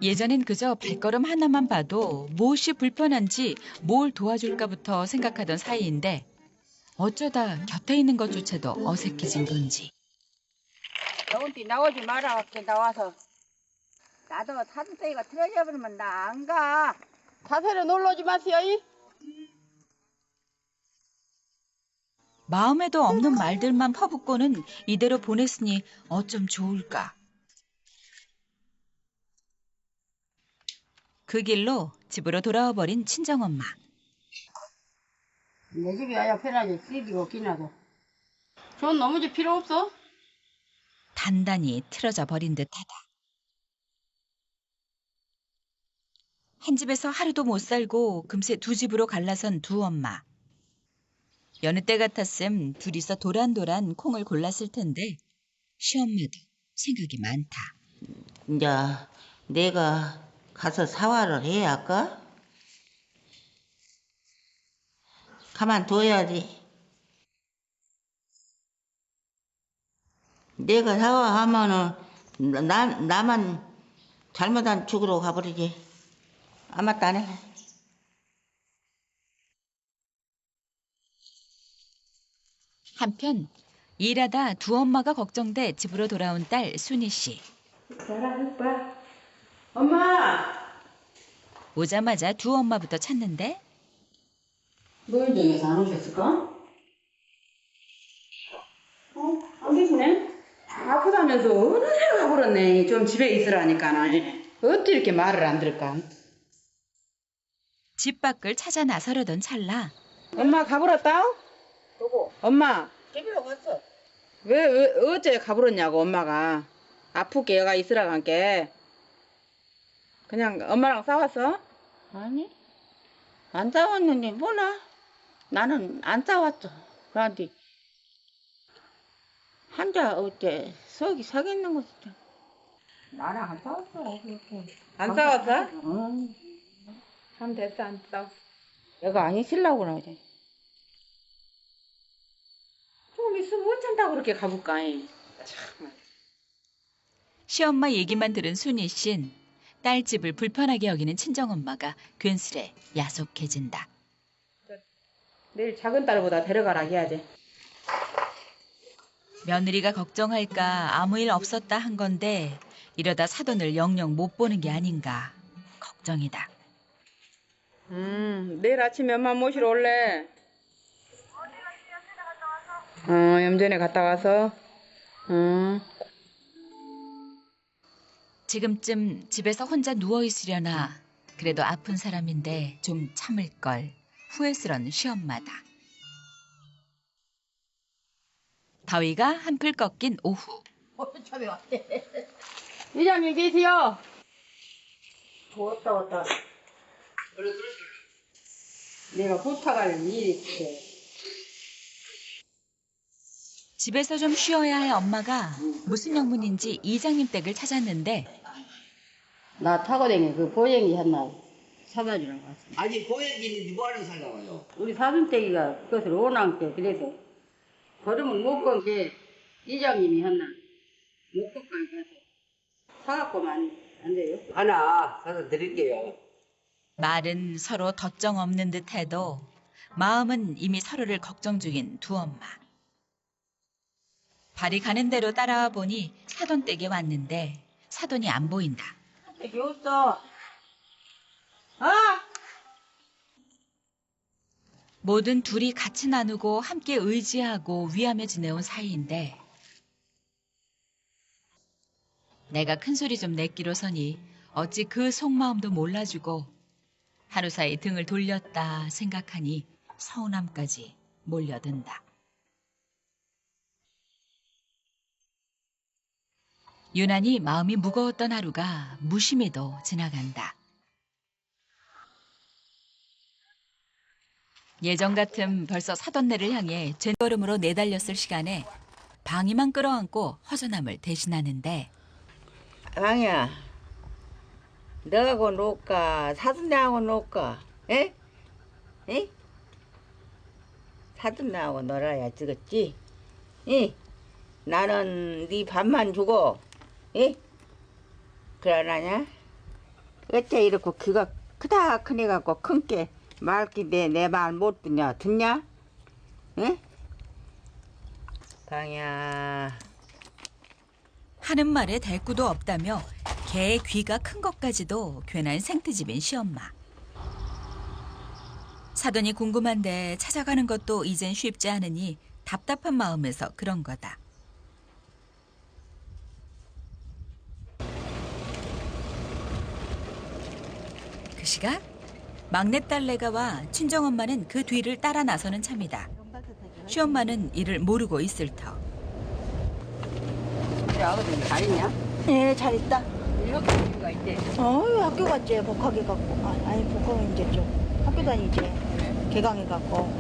예전엔 그저 발걸음 하나만 봐도 무엇이 불편한지 뭘 도와줄까부터 생각하던 사이인데 어쩌다 곁에 있는 것조차도 어색해진 건지. 더운데 나오지 마라. 밖에 나와서. 나도 사슴떼기가 틀어져 버리면 나 안 가. 사세로 놀러 오지 마세요. 마음에도 없는 말들만 퍼붓고는 이대로 보냈으니 어쩜 좋을까. 그 길로 집으로 돌아와 버린 친정엄마. 내 집이 와야 편하지. 쓰기고 기나도. 전 너무 집 필요 없어. 단단히 틀어져 버린 듯하다. 한 집에서 하루도 못 살고 금세 두 집으로 갈라선 두 엄마. 여느 때 같았음 둘이서 도란도란 콩을 골랐을 텐데 시엄마도 생각이 많다. 이제 내가 가서 사활을 해야 할까? 가만둬야지. 내가 사활하면은 나만 잘못한 죽으러 가버리지. 아무것도 안 해. 한편 일하다 두 엄마가 걱정돼 집으로 돌아온 딸 순희 씨. 엄마! 오자마자 두 엄마부터 찾는데 노인정에서 안 오셨을까? 안 계시네? 아프다면서 어느 새가 가버렸네. 좀 집에 있으라니까. 어떻게 이렇게 말을 안 들을까? 집 밖을 찾아 나서려던 찰나 엄마 가버렸다? 누구? 엄마 집으로 갔어. 왜 어째 가버렸냐고 엄마가. 아프게 얘가 있으라 간게. 그냥 엄마랑 싸웠어? 아니, 안 싸웠는데 뭐나? 나는 안 싸웠어. 그런데 한자 어째 속이 sak있는 거지. 나랑 안 싸웠어. 그렇게. 안 싸웠어? 응. 참 됐어 안 싸웠어. 얘가 안 있으려고 그러지. 좀 있으면 어쩐다고 그렇게 가볼까? 참. 시엄마 얘기만 들은 순희 씨는 딸 집을 불편하게 여기는 친정엄마가 괜스레 야속해진다. 내일 작은 딸보다 데려가라 해야지. 며느리가 걱정할까 아무 일 없었다 한 건데 이러다 사돈을 영영 못 보는 게 아닌가 걱정이다. 내일 아침에 엄마 모시러 올래? 염전에 갔다 와서? 지금쯤 집에서 혼자 누워있으려나 그래도 아픈 사람인데 좀 참을걸 후회스런 시엄마다. 더위가 한풀 꺾인 오후. 이장님 계세요? 왔다. 내가 부탁할 일이 있어. 집에서 좀 쉬어야 할 엄마가 무슨 영문인지 이장님 댁을 찾았는데 나 타고 다니는 그 보행기 하나 사다 주라고 왔어. 아니 고액이니 뭐하러 살라고요? 우리 사돈댁이가 그것을 원한게 그래서 걸음을 못 건 게 이장님이 했나 목포까지 가서 사갖고만 안 돼요? 하나 사서 드릴게요. 말은 서로 덧정 없는 듯해도 마음은 이미 서로를 걱정 중인 두 엄마. 발이 가는 대로 따라와 보니 사돈 댁에 왔는데 사돈이 안 보인다. 여기 없어. 뭐든 둘이 같이 나누고 함께 의지하고 위하며 지내온 사이인데 내가 큰소리 좀 냈기로 서니 어찌 그 속마음도 몰라주고 하루 사이 등을 돌렸다 생각하니 서운함까지 몰려든다. 유난히 마음이 무거웠던 하루가 무심히도 지나간다. 예전 같음 벌써 사돈네를 향해 젠걸음으로 내달렸을 시간에 방이만 끌어안고 허전함을 대신하는데 방이야. 너하고 놀까? 사돈네하고 놀까? 에? 에? 사돈네하고 놀아야 지겠지? 이? 나는 네 밥만 주고, 에? 그러나냐? 어째 이렇게 귀가 크다 크니 갖고 큰게 말기 내 말 못 듣냐? 듣냐? 에? 방이야. 하는 말에 대꾸도 없다며 개의 귀가 큰 것까지도 괜한 생트집인 시엄마. 사돈이 궁금한데 찾아가는 것도 이젠 쉽지 않으니 답답한 마음에서 그런 거다. 그 시각 막내딸내가 와 친정엄마는 그 뒤를 따라 나서는 참이다. 시엄마는 이를 모르고 있을 터. 우리 아버님 잘 있냐? 예, 잘 있다. 이렇게 이유가 있대. 학교 갔지, 복학해 갖고. 아니, 복학은 이제 좀 학교 다니지. 개강해 갖고.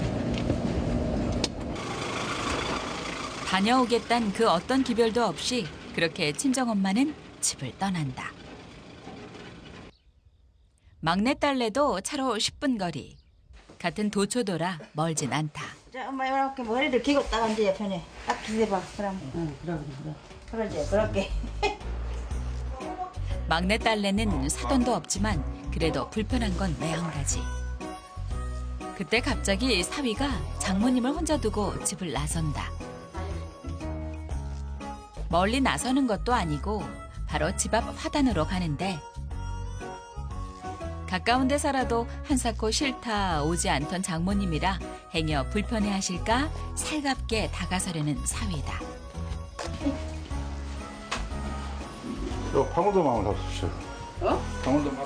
다녀오겠단 그 어떤 기별도 없이 그렇게 친정엄마는 집을 떠난다. 막내딸내도 차로 10분 거리. 같은 도초도라 멀진 않다. 자, 엄마, 이렇게 머리를 기었다가 이제 편해. 딱 기대봐, 그럼. 응, 그래. 그러지, 그렇게. 막내딸내는 사돈도 없지만 그래도 불편한 건 매 한 가지. 그때 갑자기 사위가 장모님을 혼자 두고 집을 나선다. 멀리 나서는 것도 아니고 바로 집 앞 화단으로 가는데 가까운 데 살아도 한사코 싫다 오지 않던 장모님이라 행여 불편해하실까 살갑게 다가서려는 사위다. 저 방울도마 한번 잡수시오. 어? 방울도마.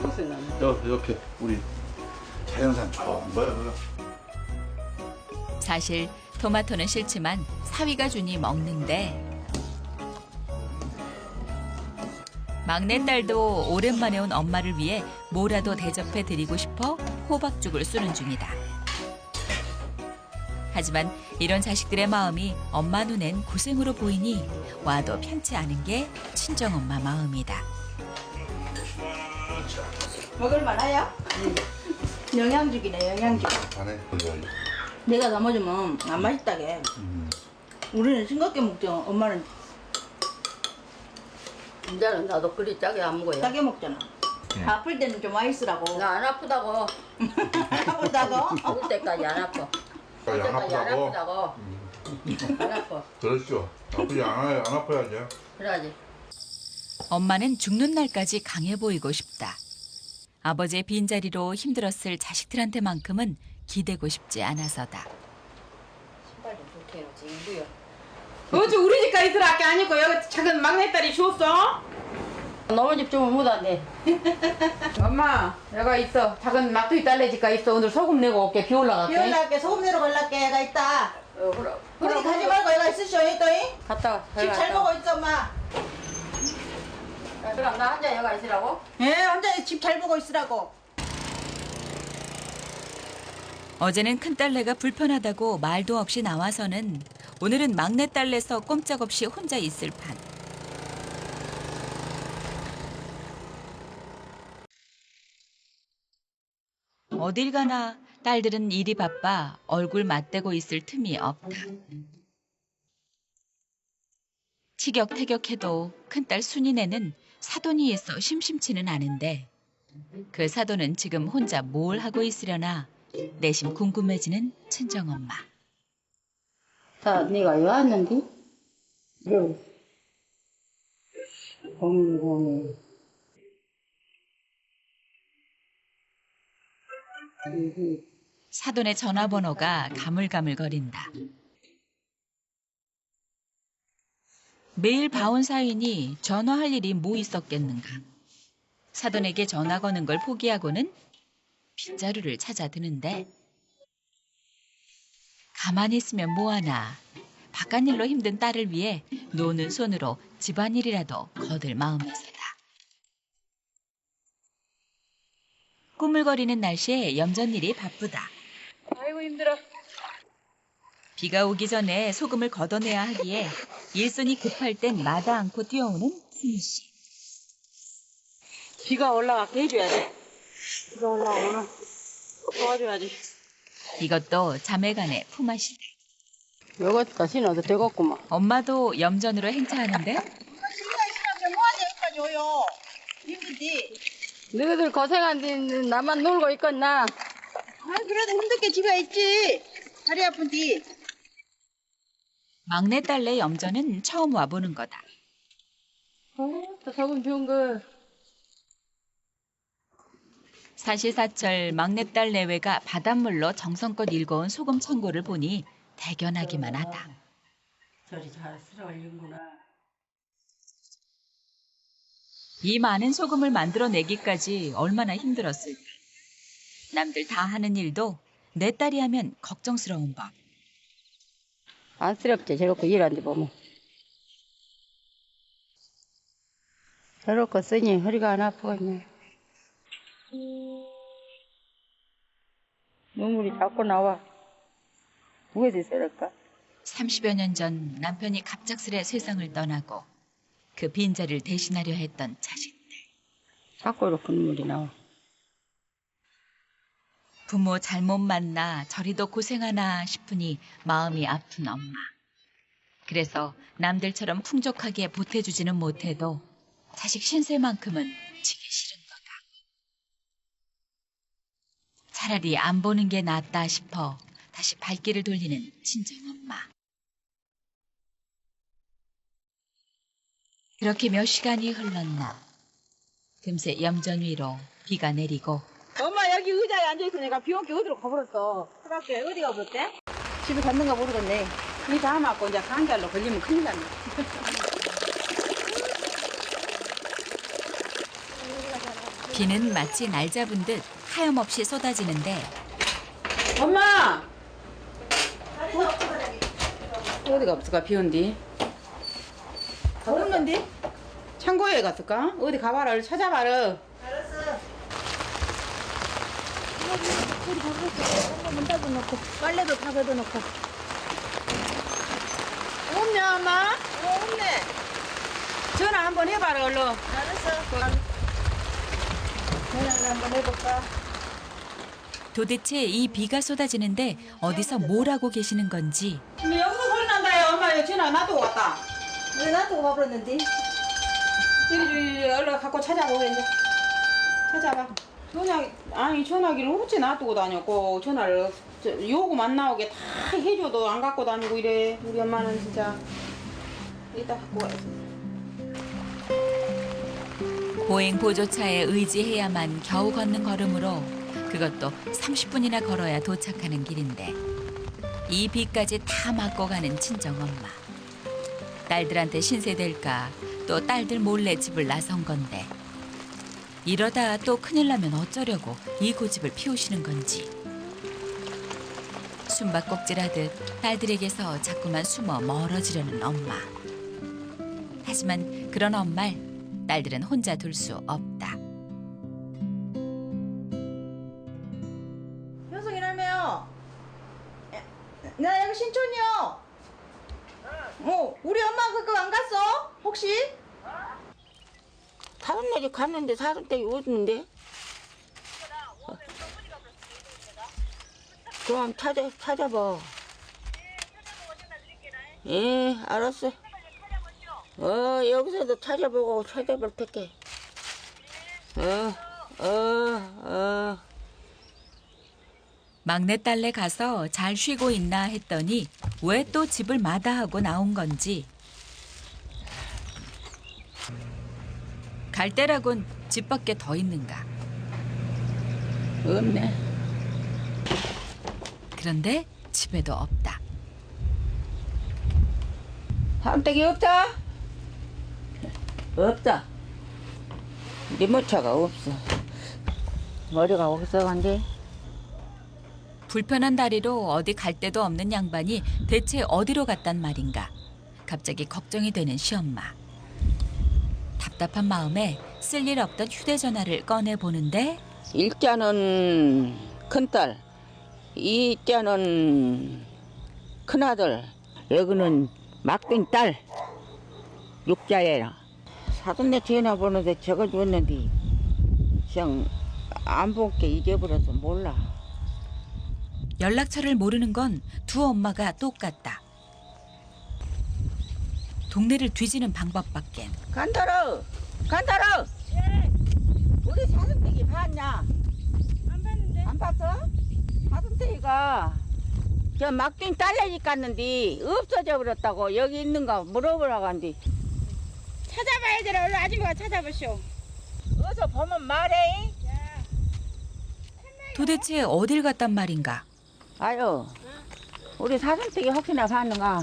무슨 남? 이렇게 우리 자연산. 뭐야? 사실 토마토는 싫지만 사위가 주니 먹는데 막내딸도 오랜만에 온 엄마를 위해 뭐라도 대접해 드리고 싶어 호박죽을 쑤는 중이다. 하지만 이런 자식들의 마음이 엄마 눈엔 고생으로 보이니 와도 편치 않은 게 친정엄마 마음이다. 먹을만해요? 영양죽이네, 영양죽. 안에 걸려. 내가 담아주면 안 맛있다게. 우리는 싱겁게 먹죠. 엄마는 이제는 나도 그리 짜게 안 먹어요. 짜게 먹잖아. 아플 때는 좀 맛있으라고. 나 안 아프다고. 아프다고? 죽을 때까지 안 아파. 죽을 안 때까지 안 아프다고? 아프다고. 안 아파. 그렇죠. 아프지 않아요. 안 아파야죠. 그래야지. 엄마는 죽는 날까지 강해 보이고 싶다. 아버지의 빈자리로 힘들었을 자식들한테만큼은 기대고 싶지 않아서다. 신발 좀 좋게 해놓지. 이거요. 어제 우리 집까지 들어갈게 아니고 여기 작은 막내딸이 줬어? 너무 집중을 못하네. 엄마 여가 있어. 작은 막둥이 딸내 집가 있어. 오늘 소금 내고 올게. 비 올라갈게. 비올날게 소금 내러 갈랄게. 얘가 있다. 그럼. 우리 가지 말고 얘가 있으시오. 또잉? 갔다가. 집 잘 보고 있어, 엄마. 그럼 나 혼자 여가 있으라고? 예, 혼자 집 잘 보고 있으라고. 어제는 큰딸내가 불편하다고 말도 없이 나와서는 오늘은 막내딸내서 꼼짝없이 혼자 있을 판. 어딜 가나 딸들은 일이 바빠 얼굴 맞대고 있을 틈이 없다. 티격태격해도 큰딸 순이네는 사돈이 있어 심심치는 않은데 그 사돈은 지금 혼자 뭘 하고 있으려나 내심 궁금해지는 친정엄마. 자, 네가 왜 왔는데? 여기. 공공이. 사돈의 전화번호가 가물가물거린다. 매일 봐온 사이니 전화할 일이 뭐 있었겠는가. 사돈에게 전화 거는 걸 포기하고는 빗자루를 찾아 드는데 가만히 있으면 뭐하나. 바깥일로 힘든 딸을 위해 노는 손으로 집안일이라도 거들 마음에서다. 꾸물거리는 날씨에 염전일이 바쁘다. 아이고 힘들어. 비가 오기 전에 소금을 걷어내야 하기에 일손이 급할 땐 마다 않고 뛰어오는 순희 씨. 비가 올라가게 해줘야 돼. 비가 올라오면 도와줘야지. 이것도 자매간의 품앗이다. 요것도 신어도 되겠구만. 엄마도 염전으로 행차하는데 여기까지 오요. 힘들지? 너희들 고생한 뒤 나만 놀고 있겠나? 아, 그래도 힘들게 집에 있지. 다리 아픈 뒤. 막내딸내 염전은 처음 와보는 거다. 또 소금 좋은 거. 사시사철 막내딸 내외가 바닷물로 정성껏 일궈온 소금 창고를 보니 대견하기만 하다. 저리 잘 쓸어 올린구나. 이 많은 소금을 만들어내기까지 얼마나 힘들었을까. 남들 다 하는 일도 내 딸이 하면 걱정스러운 법. 안쓰럽지, 저렇게 일하는데 보면. 저렇게 쓰니 허리가 안 아프겠네. 눈물이 자꾸 나와. 누구에서 있을까? 30여 년 전 남편이 갑작스레 세상을 떠나고 그 빈자리를 대신하려 했던 자식들. 자꾸 이렇게 눈물이 나와. 부모 잘못 만나 저리도 고생하나 싶으니 마음이 아픈 엄마. 그래서 남들처럼 풍족하게 보태주지는 못해도 자식 신세만큼은 지기 싫은 거다. 차라리 안 보는 게 낫다 싶어 다시 발길을 돌리는 친정엄마. 그렇게 몇 시간이 흘렀나. 금세 염전 위로 비가 내리고 엄마 여기 의자에 앉아있으니까 비 온 게 어디로 가버렸어. 그렇게 어디 가버렸대? 집에 갔는가 모르겠네. 이 다음 맞고 이제 감기로 걸리면 큰일 나네. 비는 마치 날 잡은 듯 하염없이 쏟아지는데 엄마! 어디가 없을까, 비 온디? 없는데? 창고에 갔을까? 어디 가봐라, 얼른 찾아봐라. 문 닫아놓고 빨래도 다 걷어놓고. 없냐 엄마? 없네. 전화 한번 해봐라, 얼른. 알았어. 전화를 한번 해볼까? 도대체 이 비가 쏟아지는데 어디서 뭘 하고 계시는 건지 근데 여기서 소리 난다요, 엄마. 전화 놔두고 왔다. 왜 놔두고 가버렸는데? 이리 얼른 갖고 찾아보겠네. 찾아봐. 전화기를 어째 놔두고 다녔고, 전화를 요금 안 나오게 다 해줘도 안 갖고 다니고 이래. 우리 엄마는 진짜. 이따 갖고 와야지. 보행 보조차에 의지해야만 겨우 걷는 걸음으로 그것도 30분이나 걸어야 도착하는 길인데 이 비까지 다 맞고 가는 친정엄마. 딸들한테 신세될까 또 딸들 몰래 집을 나선 건데 이러다 또 큰일 나면 어쩌려고 이 고집을 피우시는 건지. 숨바꼭질하듯 딸들에게서 자꾸만 숨어 멀어지려는 엄마. 하지만 그런 엄마를 딸들은 혼자 둘 수 없다. 현성이라며요. 나 여기 신촌이요. 우리 엄마 그거 안 갔어? 혹시? 사돈네 집 갔는데 사돈댁이 어딨는데? 그럼 찾아봐. 예, 알았어. 여기서도 찾아보고 찾아볼 테게. 막내딸네 가서 잘 쉬고 있나 했더니 왜 또 집을 마다하고 나온 건지. 갈 데라곤 집 밖에 더 있는가. 없네. 그런데 집에도 없다. 사돈댁이 없다? 없다. 리모차가 없어. 머리가 어디서 간대? 불편한 다리로 어디 갈 데도 없는 양반이 대체 어디로 갔단 말인가. 갑자기 걱정이 되는 시엄마. 답답한 마음에 쓸 일 없던 휴대전화를 꺼내보는데 일자는 큰딸, 이자는 큰아들, 여기는 막둥이 딸, 육자예라. 사돈네 전화번호도 적어줬는데 그냥 안 본 게 잊어버려서 몰라. 연락처를 모르는 건 두 엄마가 똑같다. 동네를 뒤지는 방법밖엔. 간다로! 예. 우리 사돈댁이 봤냐? 안 봤는데. 안 봤어? 사돈댁이가 저 막둥이 딸내집 갔는데 없어져 버렸다고. 여기 있는가 물어보라고 한디. 찾아봐야 되라. 얼른 아줌마가 찾아보시오. 어서 보면 말해. 도대체 어딜 갔단 말인가. 아유, 우리 사돈댁이 혹시나 봤는가?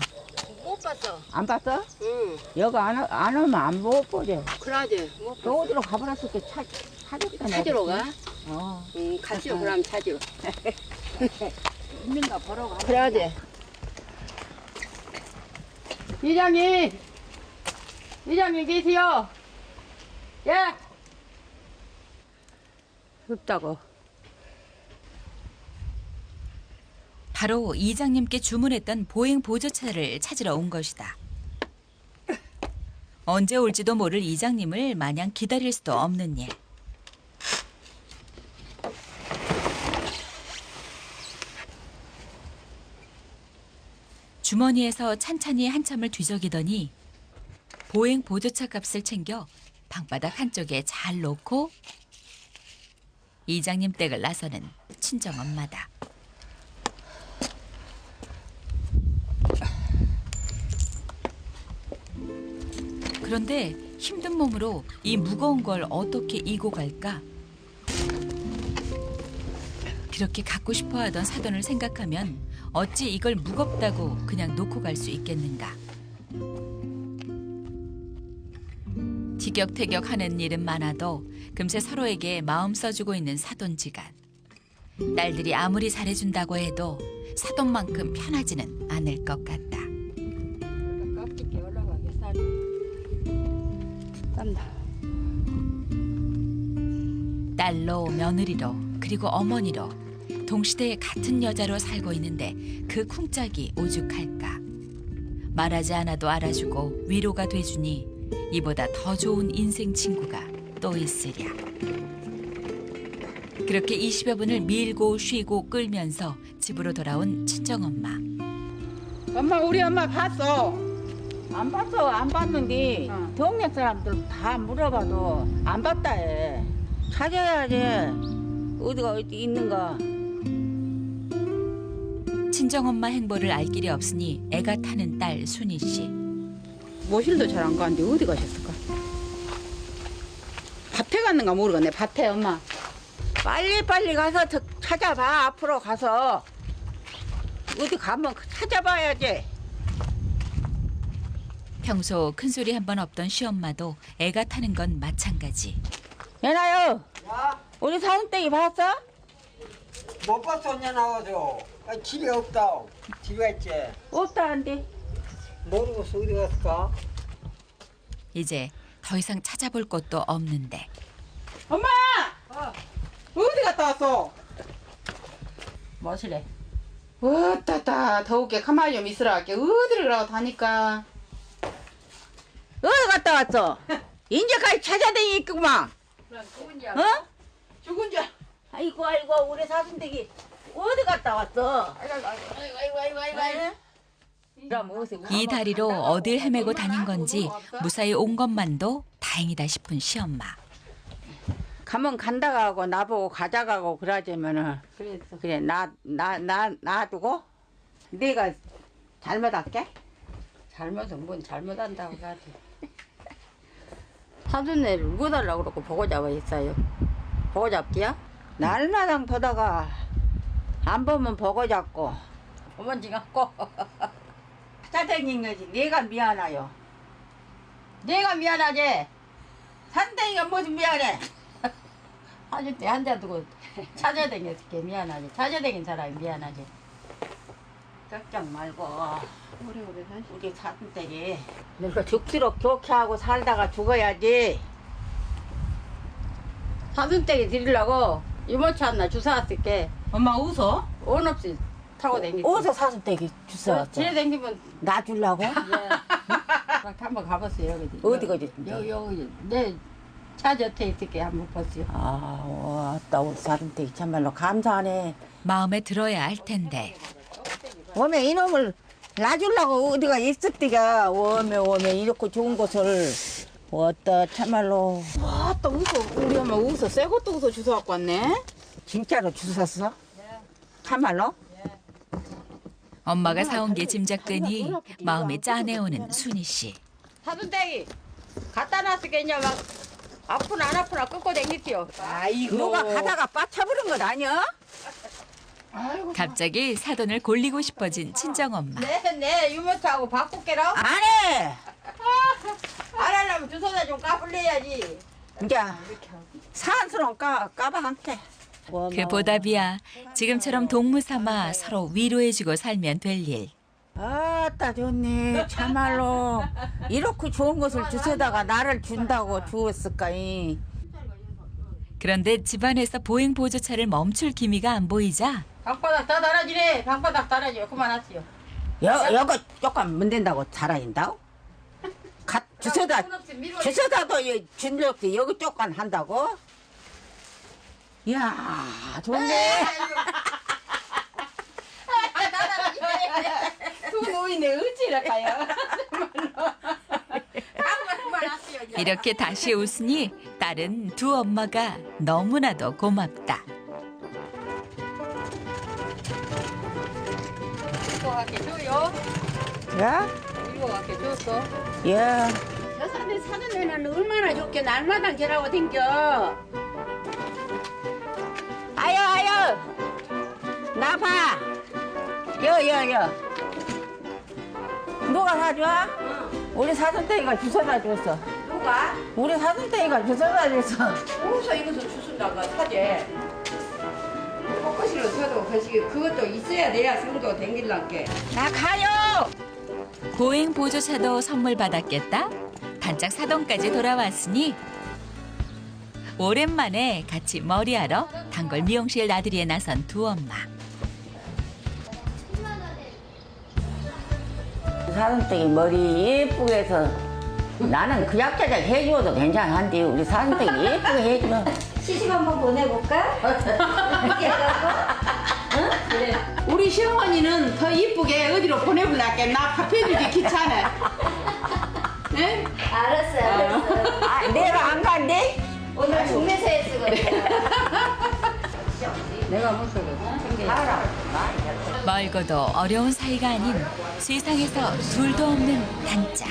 못 봤어. 안 봤어? 응. 여기 안 오면 안 못 보죠. 그러지. 너 어디로 가버렸을 때 찾았다. 찾으러 가? 어. 응, 같이요. 그럼 찾으러. 있는가 보러 가. 그래야지. 이장님 계세요? 예? 없다고. 바로 이장님께 주문했던 보행 보조차를 찾으러 온 것이다. 언제 올지도 모를 이장님을 마냥 기다릴 수도 없는 일. 주머니에서 찬찬히 한참을 뒤적이더니 보행 보조차 값을 챙겨 방바닥 한쪽에 잘 놓고 이장님 댁을 나서는 친정엄마다. 그런데 힘든 몸으로 이 무거운 걸 어떻게 이고 갈까? 그렇게 갖고 싶어 하던 사돈을 생각하면 어찌 이걸 무겁다고 그냥 놓고 갈 수 있겠는가. 티격태격하는 일은 많아도 금세 서로에게 마음 써주고 있는 사돈지간. 딸들이 아무리 잘해준다고 해도 사돈만큼 편하지는 않을 것 같다. 깍지게 올라가게 살이. 땀나. 딸로 며느리로 그리고 어머니로 동시대에 같은 여자로 살고 있는데 그 쿵짝이 오죽할까. 말하지 않아도 알아주고 위로가 돼주니 이보다 더 좋은 인생 친구가 또 있으랴. 그렇게 20여 분을 밀고 쉬고 끌면서 집으로 돌아온 친정엄마. 엄마 우리 엄마 봤어. 안 봤어. 안 봤는데 어. 동네 사람들 다 물어봐도 안 봤다 해. 찾아야지. 어디가 어디 있는가. 친정엄마 행보를 알 길이 없으니 애가 타는 딸 순희 씨. 모실도 잘 안 가는데 어디 가셨을까? 밭에 갔는가 모르겠네. 밭에 엄마. 빨리 가서 찾아봐. 앞으로 가서 어디 가면 찾아봐야지. 평소 큰소리 한 번 없던 시엄마도 애가 타는 건 마찬가지. 얘나요. 야, 우리 사돈댁이 봤어? 못 봤어, 언제 나와서. 집에 없다. 집에 있지. 없다는데. 모르고서 어디 갔을까? 이제 더 이상 찾아볼 곳도 없는데 엄마! 어디 갔다 왔어? 뭐시래? 어따따 더우게 가만히 좀 있으라 할게. 어디를 가고 다니까. 어디 갔다 왔어? 인제까지 찾아다니겠구만. 어? 죽은 줄. 아이고 우리 사돈댁이 어디 갔다 왔어? 그럼 어디서 이 다리로 어딜 헤매고 다닌 건지 무사히 온 것만도 다행이다 싶은 시엄마. 가면 간다 가고 나보고 가자 가고 그러자면은 그랬어. 그래 놔두고 내가 잘못할게. 잘못은 뭔 잘못한다고 하지. 사돈네를 묵어달라고 그러고 보고 잡아 있어요. 보고 잡기야? 날마당 보다가 안 보면 보고 잡고 어머니 갖고. 찾아다닌 거지. 내가 미안해요. 내가 미안하지. 산댕이가 무슨 미안해. 사줄 때 한자 두고 찾아다녔을 게 미안하지. 찾아다닌 사람이 미안하지. 걱정 말고 오래오래 사시. 우리 사돈댁이 늙어 죽도록 좋게 하고 살다가 죽어야지. 사돈댁에 드리려고 이모차 하나 주워 왔을게. 엄마 웃어? 온 없이 타고 다니지. 어디서 사돈댁이 주워 집에 다니면 나 주려고? 한번 가봤어요. 여기. 어디 가지? 여기 내차 곁에 있을게 한번 봤어요. 아, 왔다 우리 사돈댁이 참말로 감사하네. 마음에 들어야 할 텐데 오메 이놈을 놔주려고 어디가 있을 때가 오메 이렇게 좋은 곳을 왔다 참말로 아따 웃어. 우리 엄마 웃어. 새 것도 웃어 주워 갖고 왔네. 진짜로 주웠어? 참말로? 엄마가 사온 게 짐작되니 마음이 짠해오는 순희 씨. 사돈댁이 갖다 놨을게냐 막 아프나 안 아프나 끄고 다니지요. 아이고. 누가 가다가 빠쳐버린 건 아니야? 갑자기 사돈을 골리고 싶어진 친정엄마. 네 유모차하고 바꿀게로. 안 해! 안 하려면 주소나 좀 까불려야지. 이제 사한스러운 까봐한테. 그 보답이야. 지금처럼 동무 삼아 서로 위로해주고 살면 될 일. 아따 좋네 참말로 이렇게 좋은 것을 주워다가 나를 준다고 주었을까이. 그런데 집안에서 보행 보조차를 멈출 기미가 안 보이자 방바닥 다 달아지네. 방바닥 달아지요. 그만하시오. 여거 조금 문댄다고 잘하인다고? 주워다 주워다도 준력도 여기 조금 한다고? 이야 좋네. 두 노인네 어찌라 가요. 이렇게 다시 웃으니 딸은 두 엄마가 너무나도 고맙다. 이거 갖게 줘요. 야? 이거 갖게 줬어. 야. 여섯 마음에 사는 애는 얼마나 좋게 날마다 결하고 댕겨. 아유 나 봐. 여 누가 사줘? 우리 사돈땡이가 주워다 줬어. 누가? 우리 사돈땡이가 주워다 줬어. 어디서 이것을 주순다가 사재. 벚꽃이를 사도 그것도 있어야 돼야 성도 댕길란게. 나 가요. 보행 보조차도 선물 받았겠다. 단짝 사돈까지 돌아왔으니 오랜만에 같이 머리하러 단골 미용실 나들이에 나선 두 엄마. 사돈땡이 머리 예쁘게 해서 나는 그 약자작 해줘도 괜찮은데 우리 사돈땡이 예쁘게 해줘. 시집 한번 보내볼까? 우리 시어머니는 더 이쁘게 어디로 보내볼랄게. 나 밥해주기 귀찮아. 네? 알았어. 아, 내가 안 간대? 오늘 중매서에 쓰거든. 내가 무슨 멀고도 어려운 사이가 아닌 세상에서 둘도 없는 단짝.